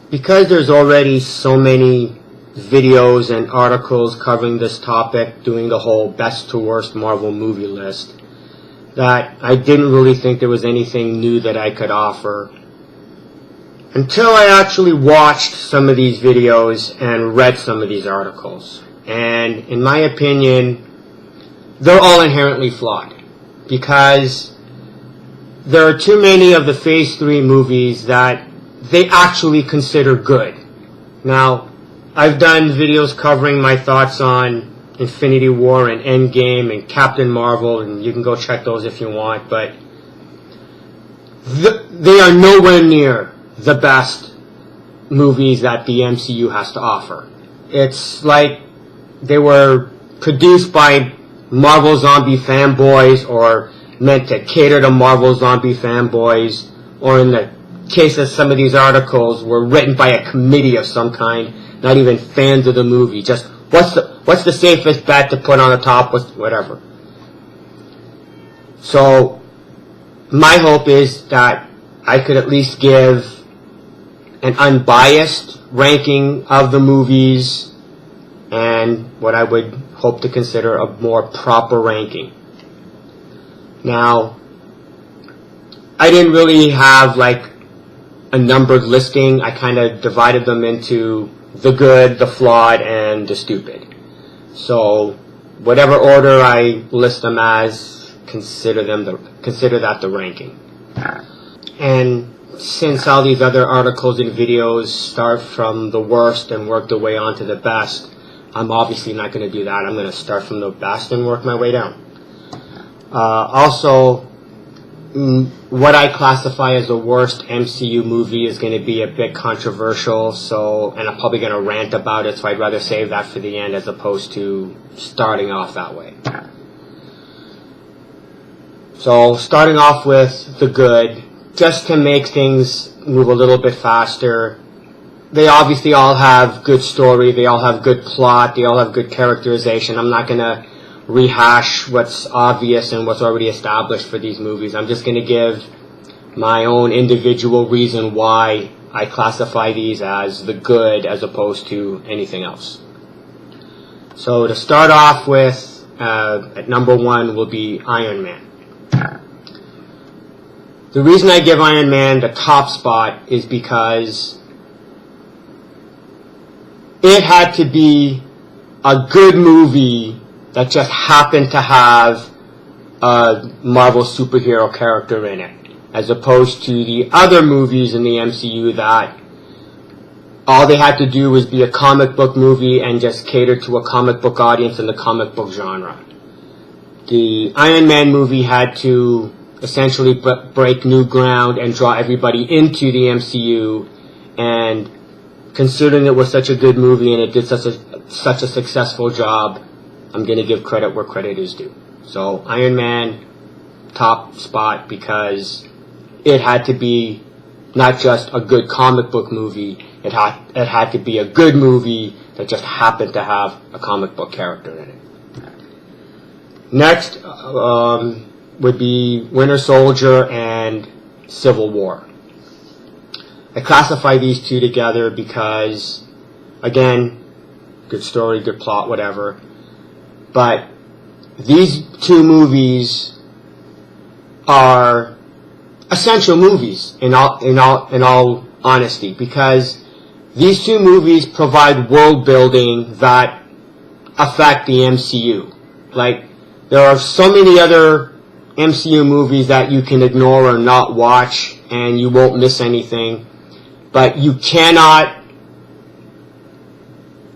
because there's already so many videos and articles covering this topic, doing the whole best to worst Marvel movie list, that I didn't really think there was anything new that I could offer until I actually watched some of these videos and read some of these articles. And in my opinion, they're all inherently flawed, because there are too many of the Phase 3 movies that they actually consider good. Now, I've done videos covering my thoughts on Infinity War and Endgame and Captain Marvel, and you can go check those if you want, but they are nowhere near the best movies that the MCU has to offer. It's like they were produced by Marvel Zombie fanboys, or meant to cater to Marvel Zombie fanboys, or in the case of some of these articles, were written by a committee of some kind, not even fans of the movie. Just what's the safest bet to put on the top, whatever. So my hope is that I could at least give an unbiased ranking of the movies, and what I would hope to consider a more proper ranking. Now, I didn't really have like a numbered listing. I kind of divided them into the good, the flawed, and the stupid. So whatever order I list them as, consider that the ranking. And since all these other articles and videos start from the worst and work their way on to the best, I'm obviously not going to do that. I'm going to start from the best and work my way down. Also, what I classify as the worst MCU movie is going to be a bit controversial, and I'm probably going to rant about it, so I'd rather save that for the end as opposed to starting off that way. So, starting off with the good, just to make things move a little bit faster, they obviously all have good story, they all have good plot, they all have good characterization. I'm not going to rehash what's obvious and what's already established for these movies. I'm just going to give my own individual reason why I classify these as the good as opposed to anything else. So to start off with, at number 1 will be Iron Man. The reason I give Iron Man the top spot is because it had to be a good movie that just happened to have a Marvel superhero character in it, as opposed to the other movies in the MCU that all they had to do was be a comic book movie and just cater to a comic book audience in the comic book genre. The Iron Man movie had to essentially break new ground and draw everybody into the MCU, and considering it was such a good movie and it did such a successful job, I'm going to give credit where credit is due. So Iron Man, top spot, because it had to be not just a good comic book movie, it had to be a good movie that just happened to have a comic book character in it. Next would be Winter Soldier and Civil War. I classify these two together because, again, good story, good plot, whatever. But these two movies are essential movies in all honesty, because these two movies provide world building that affect the MCU. Like, there are so many other MCU movies that you can ignore or not watch and you won't miss anything, but you cannot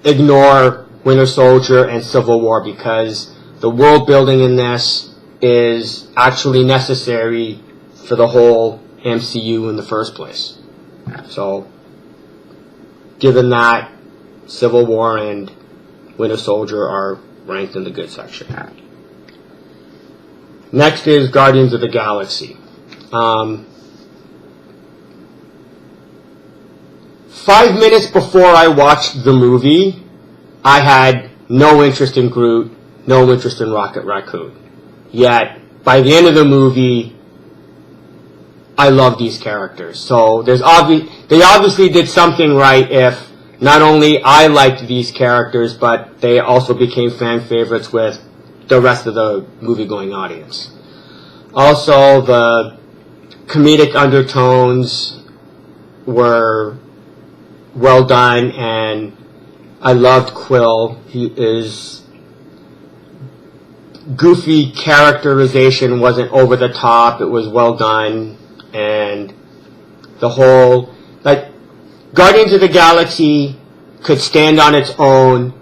ignore Winter Soldier and Civil War, because the world building in this is actually necessary for the whole MCU in the first place. So, given that, Civil War and Winter Soldier are ranked in the good section. Next is Guardians of the Galaxy. 5 minutes before I watched the movie, I had no interest in Groot, no interest in Rocket Raccoon. Yet, by the end of the movie, I love these characters. So they obviously did something right if not only I liked these characters, but they also became fan favorites with the rest of the movie-going audience. Also, the comedic undertones were well done, and I loved Quill. His goofy characterization wasn't over the top. It was well done, and the whole, like, Guardians of the Galaxy could stand on its own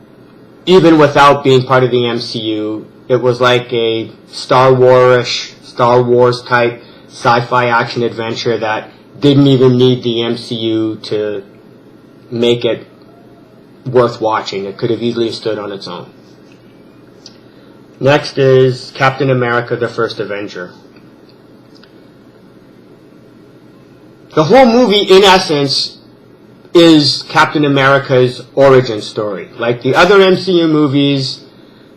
even without being part of the MCU. It was like a Star Wars type sci-fi action adventure that didn't even need the MCU to make it worth watching. It could have easily stood on its own. Next is Captain America, the First Avenger. The whole movie, in essence, is Captain America's origin story. Like the other MCU movies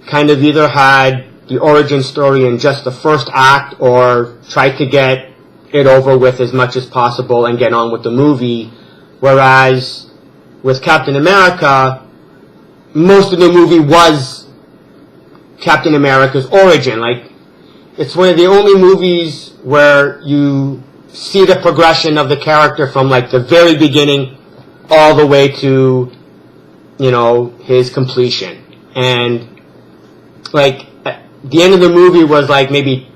kind of either had the origin story in just the first act or tried to get it over with as much as possible and get on with the movie. Whereas with Captain America, most of the movie was Captain America's origin. Like, it's one of the only movies where you see the progression of the character from like the very beginning all the way to, you know, his completion. And like the end of the movie was like maybe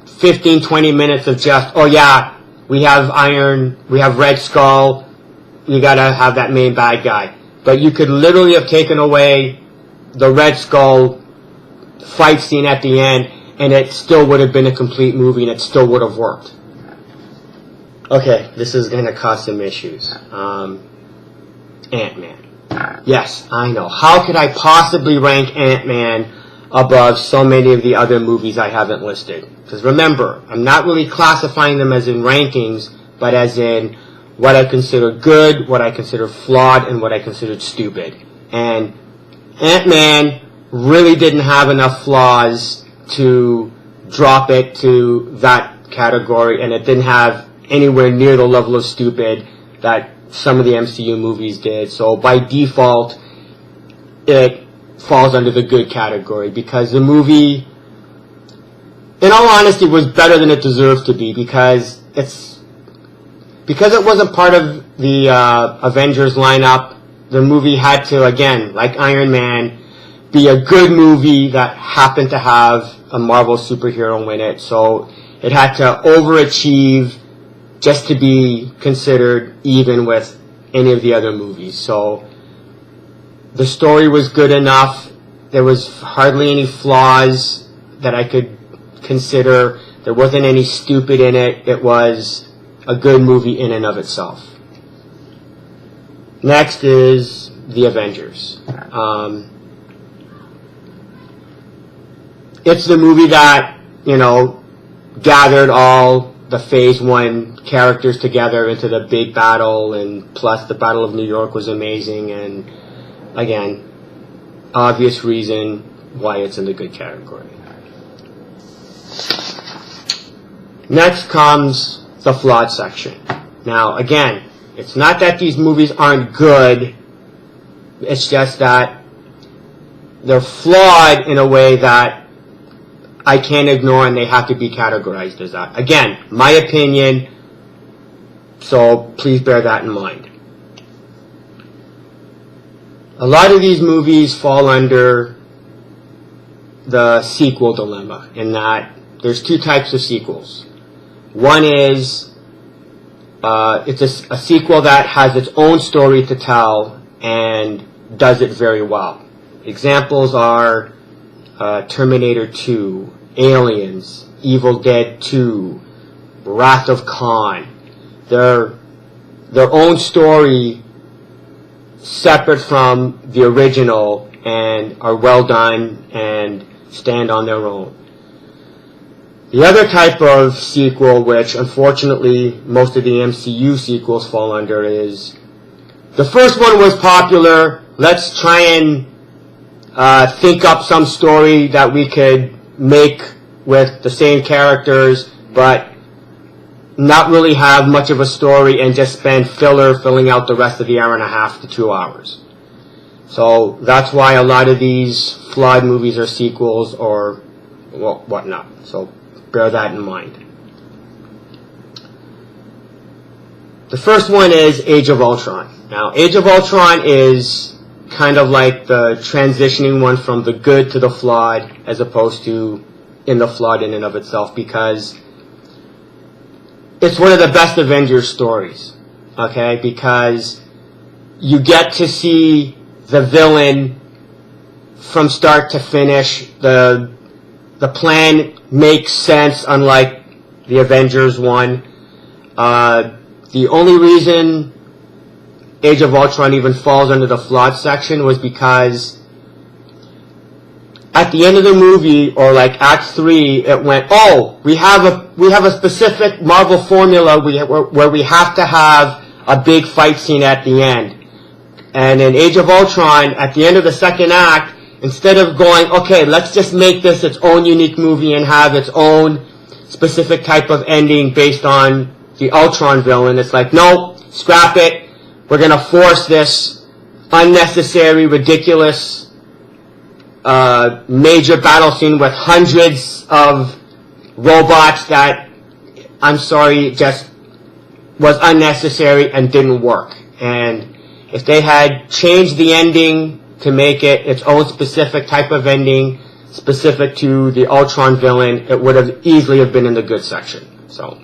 15-20 minutes of just, oh yeah, we have Red Skull, you gotta have that main bad guy. But you could literally have taken away the Red Skull fight scene at the end and it still would have been a complete movie and it still would have worked. Okay, this is gonna cause some issues. Ant-Man. Yes, I know. How could I possibly rank Ant-Man above so many of the other movies I haven't listed? Because remember, I'm not really classifying them as in rankings, but as in what I consider good, what I consider flawed, and what I considered stupid. And Ant-Man really didn't have enough flaws to drop it to that category, and it didn't have anywhere near the level of stupid that some of the MCU movies did. So by default, it falls under the good category because the movie, in all honesty, was better than it deserved to be because it wasn't part of the Avengers lineup. The movie had to, again, like Iron Man, be a good movie that happened to have a Marvel superhero in it. So it had to overachieve just to be considered even with any of the other movies. So the story was good enough. There was hardly any flaws that I could consider. There wasn't any stupid in it. It was a good movie in and of itself. Next is The Avengers. It's the movie that, you know, gathered all the Phase 1 characters together into the big battle, and plus the Battle of New York was amazing, and again, obvious reason why it's in the good category. Next comes the flawed section. Now, again, it's not that these movies aren't good, it's just that they're flawed in a way that I can't ignore and they have to be categorized as that. Again, my opinion, so please bear that in mind. A lot of these movies fall under the sequel dilemma in that there's two types of sequels. One is it's a sequel that has its own story to tell and does it very well. Examples are Terminator 2, Aliens, Evil Dead 2, Wrath of Khan. They're their own story separate from the original and are well done and stand on their own. The other type of sequel, which unfortunately most of the MCU sequels fall under, is the first one was popular, let's try and think up some story that we could make with the same characters, but not really have much of a story and just spend filler filling out the rest of the hour and a half to 2 hours. So that's why a lot of these flawed movies are sequels or whatnot. So bear that in mind. The first one is Age of Ultron. Now, Age of Ultron is kind of like the transitioning one from the good to the flawed, as opposed to in the flawed in and of itself, because it's one of the best Avengers stories, okay? Because you get to see the villain from start to finish. The plan makes sense, unlike the Avengers one. The only reason Age of Ultron even falls under the flawed section was because at the end of the movie, or like Act 3, it went, oh, we have a specific Marvel formula where we have to have a big fight scene at the end. And in Age of Ultron, at the end of the second act, instead of going, okay, let's just make this its own unique movie and have its own specific type of ending based on the Ultron villain, it's like, no, scrap it. We're going to force this unnecessary, ridiculous, major battle scene with hundreds of robots that, I'm sorry, just was unnecessary and didn't work. And if they had changed the ending to make it its own specific type of ending, specific to the Ultron villain, it would have easily have been in the good section. So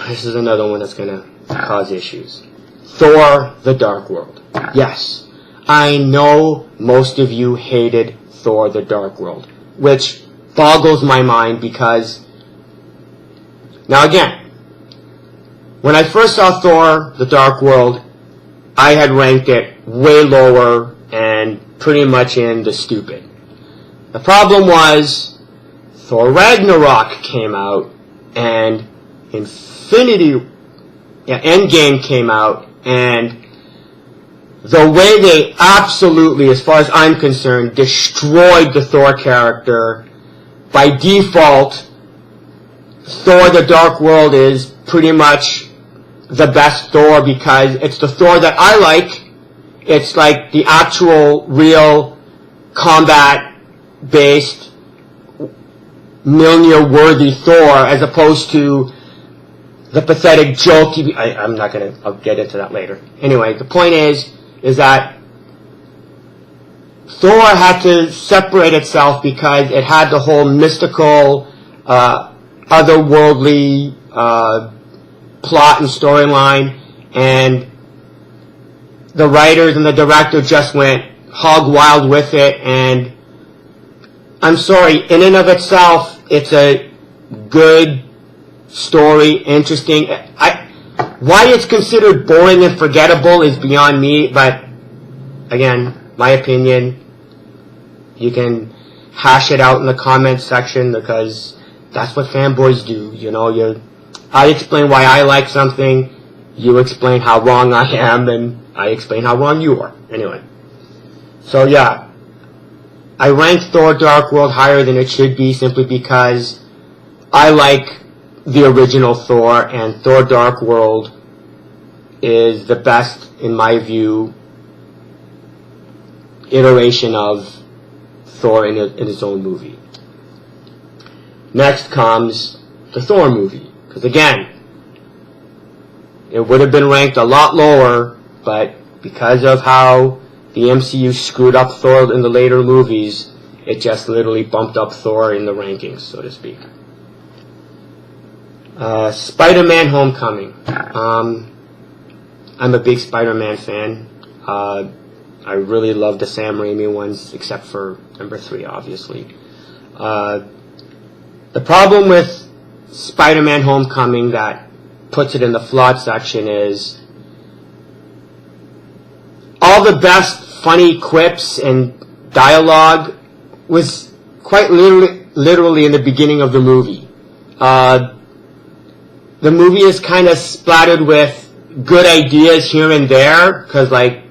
this is another one that's going to cause issues. Thor: The Dark World. Yes, I know most of you hated Thor: The Dark World, which boggles my mind because, now again, when I first saw Thor: The Dark World, I had ranked it way lower and pretty much in the stupid. The problem was Thor Ragnarok came out and Endgame came out, and the way they absolutely, as far as I'm concerned, destroyed the Thor character. By default, Thor: The Dark World is pretty much the best Thor because it's the Thor that I like. It's like the actual, real, combat-based, Mjolnir-worthy Thor, as opposed to the pathetic joke. I'll get into that later. Anyway, the point is that Thor had to separate itself because it had the whole mystical, otherworldly plot and storyline, and the writers and the director just went hog wild with it, and I'm sorry, in and of itself, it's a good story, interesting. Why it's considered boring and forgettable is beyond me, but again, my opinion, you can hash it out in the comments section because that's what fanboys do. You know, I explain why I like something, you explain how wrong I am, and I explain how wrong you are. Anyway, so yeah, I ranked Thor: Dark World higher than it should be simply because I like the original Thor, and Thor: Dark World is the best, in my view, iteration of Thor in his own movie. Next comes the Thor movie, because again, it would have been ranked a lot lower, but because of how the MCU screwed up Thor in the later movies, it just literally bumped up Thor in the rankings, so to speak. Spider-Man: Homecoming. I'm a big Spider-Man fan. I really love the Sam Raimi ones, except for number 3, obviously. The problem with Spider-Man: Homecoming that puts it in the flawed section is all the best funny quips and dialogue was quite literally in the beginning of the movie. The movie is kind of splattered with good ideas here and there, because like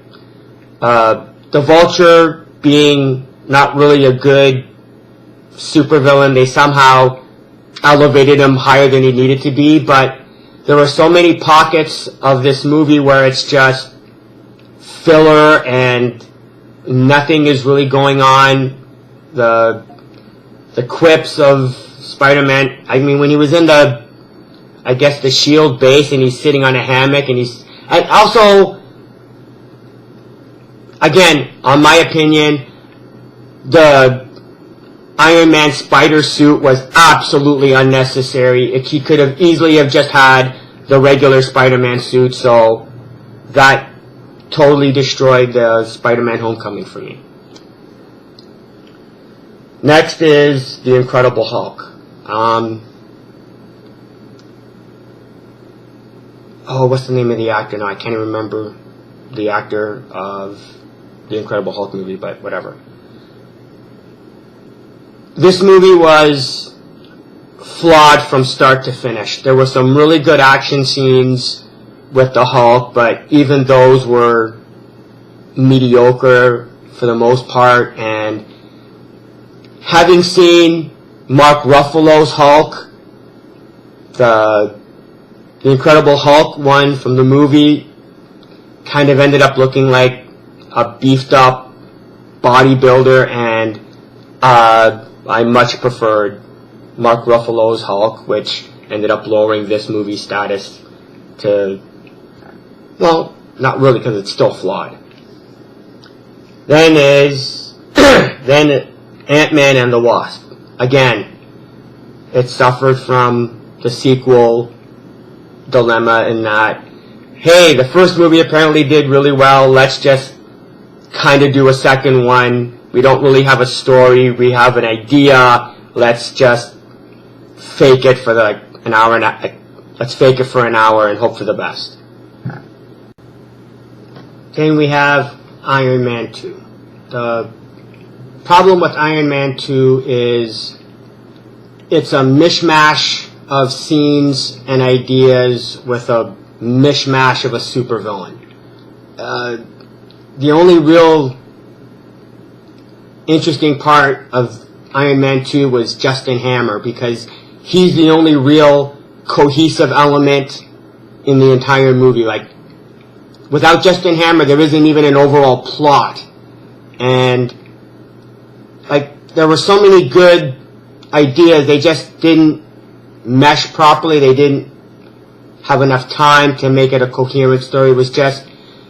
the Vulture being not really a good supervillain, they somehow elevated him higher than he needed to be, but there were so many pockets of this movie where it's just filler and nothing is really going on. The quips of Spider-Man, I mean, when he was in the SHIELD base and he's sitting on a hammock and also, again, on my opinion, the Iron Man spider suit was absolutely unnecessary. He could have easily have just had the regular Spider-Man suit, so that totally destroyed the Spider-Man Homecoming for me. Next is The Incredible Hulk. What's the name of the actor now? I can't even remember the actor of The Incredible Hulk movie, but whatever. This movie was flawed from start to finish. There were some really good action scenes with the Hulk, but even those were mediocre for the most part. And having seen Mark Ruffalo's Hulk, the Incredible Hulk one from the movie, kind of ended up looking like a beefed up bodybuilder, and I much preferred Mark Ruffalo's Hulk, which ended up lowering this movie's status to, well, not really, because it's still flawed. Then Ant-Man and the Wasp. Again, it suffered from the sequel dilemma in that, hey, the first movie apparently did really well, let's just kind of do a second one. We don't really have a story, we have an idea, let's just fake it for an hour let's fake it for an hour and hope for the best. Then we have Iron Man 2. The problem with Iron Man 2 is it's a mishmash of scenes and ideas with a mishmash of a supervillain. The only real interesting part of Iron Man 2 was Justin Hammer, because he's the only real cohesive element in the entire movie. Like, without Justin Hammer, there isn't even an overall plot. And, like, there were so many good ideas, they just didn't mesh properly. They didn't have enough time to make it a coherent story. It was just,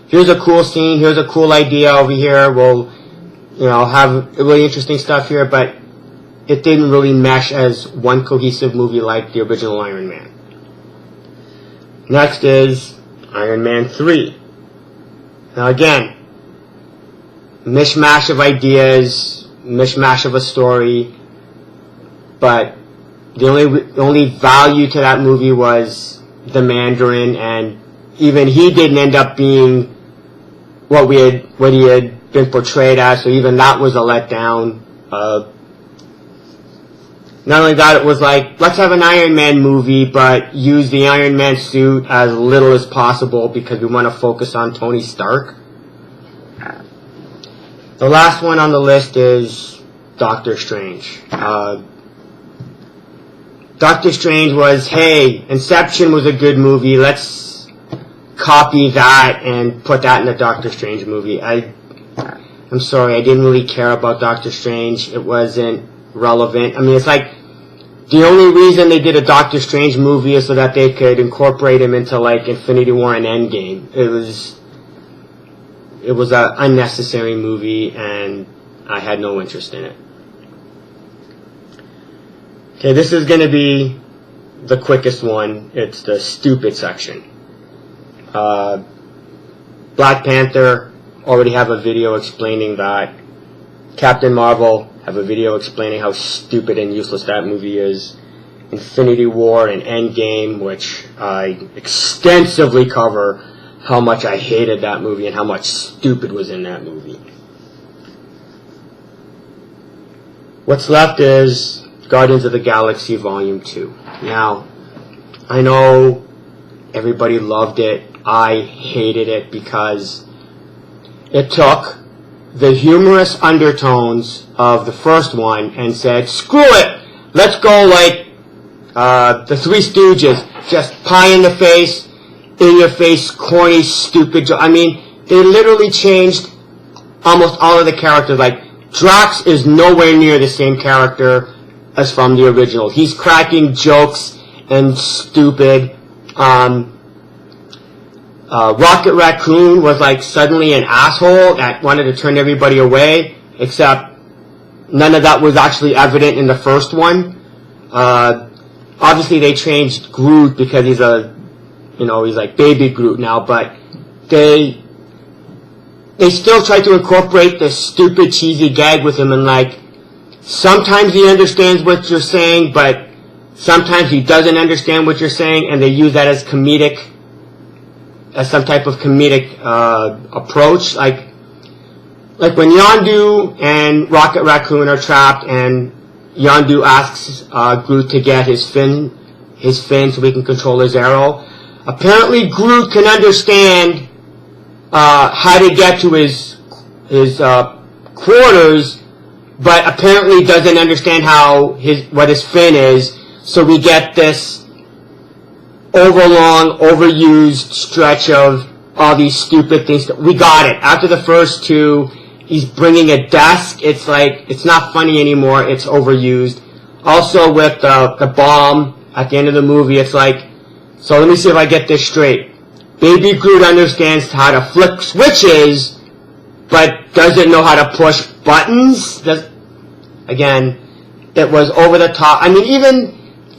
here's a cool scene, here's a cool idea over here, we'll, have really interesting stuff here, but it didn't really mesh as one cohesive movie like the original Iron Man. Next is Iron Man 3. Now again, mishmash of ideas, mishmash of a story, but the only value to that movie was the Mandarin, and even he didn't end up being what he had been portrayed as, so even that was a letdown. Not only that, it was like, let's have an Iron Man movie, but use the Iron Man suit as little as possible because we want to focus on Tony Stark. The last one on the list is Doctor Strange. Doctor Strange was, hey, Inception was a good movie, let's copy that and put that in the Doctor Strange movie. I'm sorry, I didn't really care about Doctor Strange. It wasn't relevant. I mean, it's like, the only reason they did a Doctor Strange movie is so that they could incorporate him into, like, Infinity War and Endgame. It was an unnecessary movie, and I had no interest in it. Okay, this is going to be the quickest one. It's the stupid section. Black Panther, already have a video explaining that. Captain Marvel, have a video explaining how stupid and useless that movie is. Infinity War and Endgame, which I extensively cover how much I hated that movie and how much stupid was in that movie. What's left is Guardians of the Galaxy Volume 2. Now, I know everybody loved it. I hated it because it took the humorous undertones of the first one and said, screw it, let's go like the Three Stooges, just pie in the face, in your face, corny, stupid. I mean, they literally changed almost all of the characters. Like, Drax is nowhere near the same character as from the original. He's cracking jokes and stupid. Rocket Raccoon was like suddenly an asshole that wanted to turn everybody away, except none of that was actually evident in the first one. Obviously they changed Groot because he's he's like baby Groot now, but they still try to incorporate this stupid cheesy gag with him, and like, sometimes he understands what you're saying, but sometimes he doesn't understand what you're saying, and they use that as some type of comedic approach. Like when Yondu and Rocket Raccoon are trapped, and Yondu asks Groot to get his fin so he can control his arrow. Apparently Groot can understand how to get to his quarters, but apparently doesn't understand what his fin is. So we get this overused stretch of all these stupid things. We got it. After the first two, he's bringing a desk. It's like, it's not funny anymore. It's overused. Also with the bomb at the end of the movie, it's like, so let me see if I get this straight. Baby Groot understands how to flip switches, but doesn't know how to push buttons. Again, it was over the top. I mean,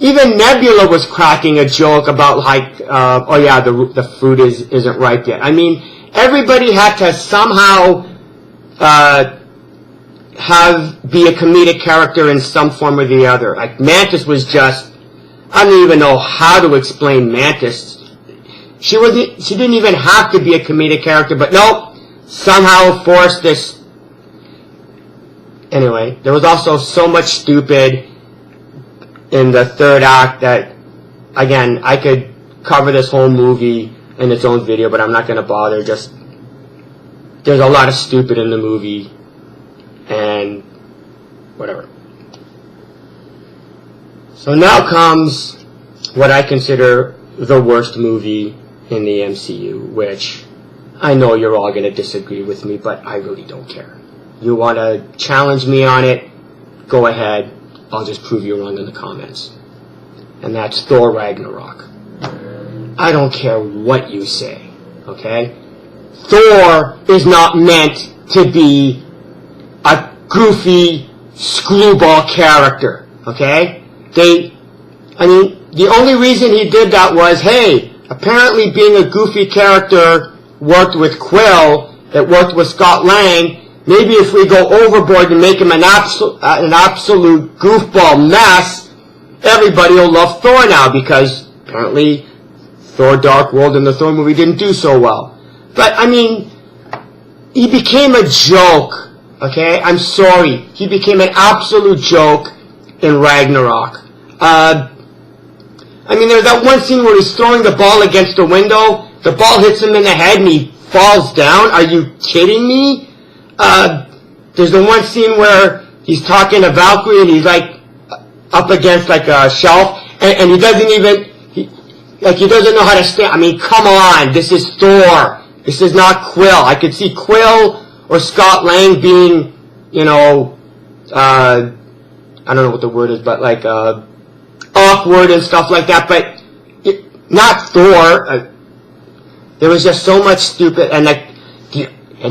even Nebula was cracking a joke about like, the fruit isn't ripe yet. I mean, everybody had to somehow be a comedic character in some form or the other. Like, Mantis was just, I don't even know how to explain Mantis. She didn't even have to be a comedic character, but nope, somehow forced this. Anyway, there was also so much stupid in the third act that, again, I could cover this whole movie in its own video, but I'm not going to bother. Just, there's a lot of stupid in the movie, and whatever. So now comes what I consider the worst movie in the MCU, which I know you're all going to disagree with me, but I really don't care. You want to challenge me on it, go ahead. I'll just prove you wrong in the comments. And that's Thor Ragnarok. I don't care what you say, okay? Thor is not meant to be a goofy screwball character, okay? The only reason he did that was, hey, apparently being a goofy character worked with Quill, it worked with Scott Lang. Maybe if we go overboard and make him an absolute goofball mess, everybody will love Thor now, because apparently Thor Dark World and the Thor movie didn't do so well. But, I mean, he became a joke, okay? I'm sorry. He became an absolute joke in Ragnarok. There's that one scene where he's throwing the ball against the window, the ball hits him in the head and he falls down. Are you kidding me? There's the one scene where he's talking to Valkyrie and he's like up against like a shelf, and he doesn't know how to stand. I mean, come on, this is Thor. This is not Quill. I could see Quill or Scott Lang being, I don't know what the word is, but like awkward and stuff like that, but not Thor. There was just so much stupid, and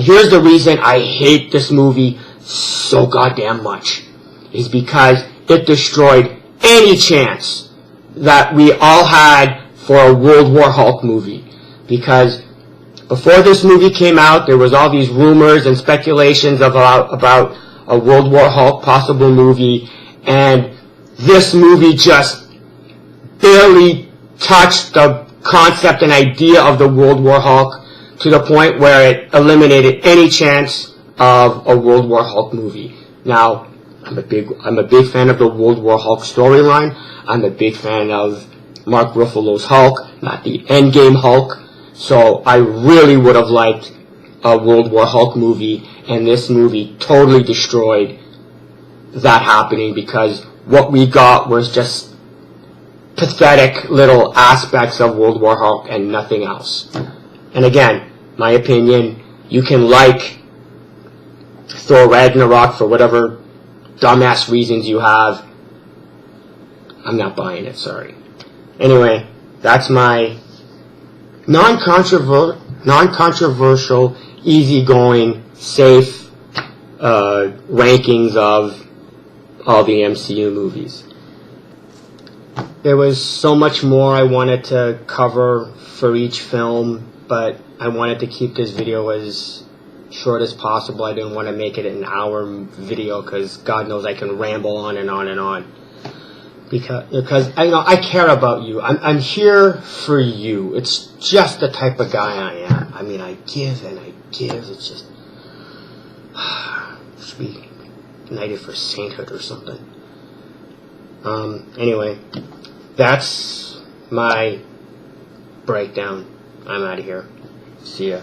here's the reason I hate this movie so goddamn much, is because it destroyed any chance that we all had for a World War Hulk movie. Because before this movie came out, there was all these rumors and speculations about a World War Hulk possible movie, and this movie just barely touched the concept and idea of the World War Hulk, to the point where it eliminated any chance of a World War Hulk movie. Now, I'm a big fan of the World War Hulk storyline. I'm a big fan of Mark Ruffalo's Hulk, not the Endgame Hulk. So I really would have liked a World War Hulk movie, and this movie totally destroyed that happening, because what we got was just pathetic little aspects of World War Hulk and nothing else. And again, my opinion, you can like Thor Ragnarok for whatever dumbass reasons you have. I'm not buying it, sorry. Anyway, that's my non-controversial, easygoing, safe rankings of all the MCU movies. There was so much more I wanted to cover for each film, but I wanted to keep this video as short as possible. I didn't want to make it an hour video because God knows I can ramble on and on and on. Because I care about you. I'm here for you. It's just the type of guy I am. I mean, I give and I give. It's just should be knighted for sainthood or something. Anyway, that's my breakdown. I'm out of here. See ya.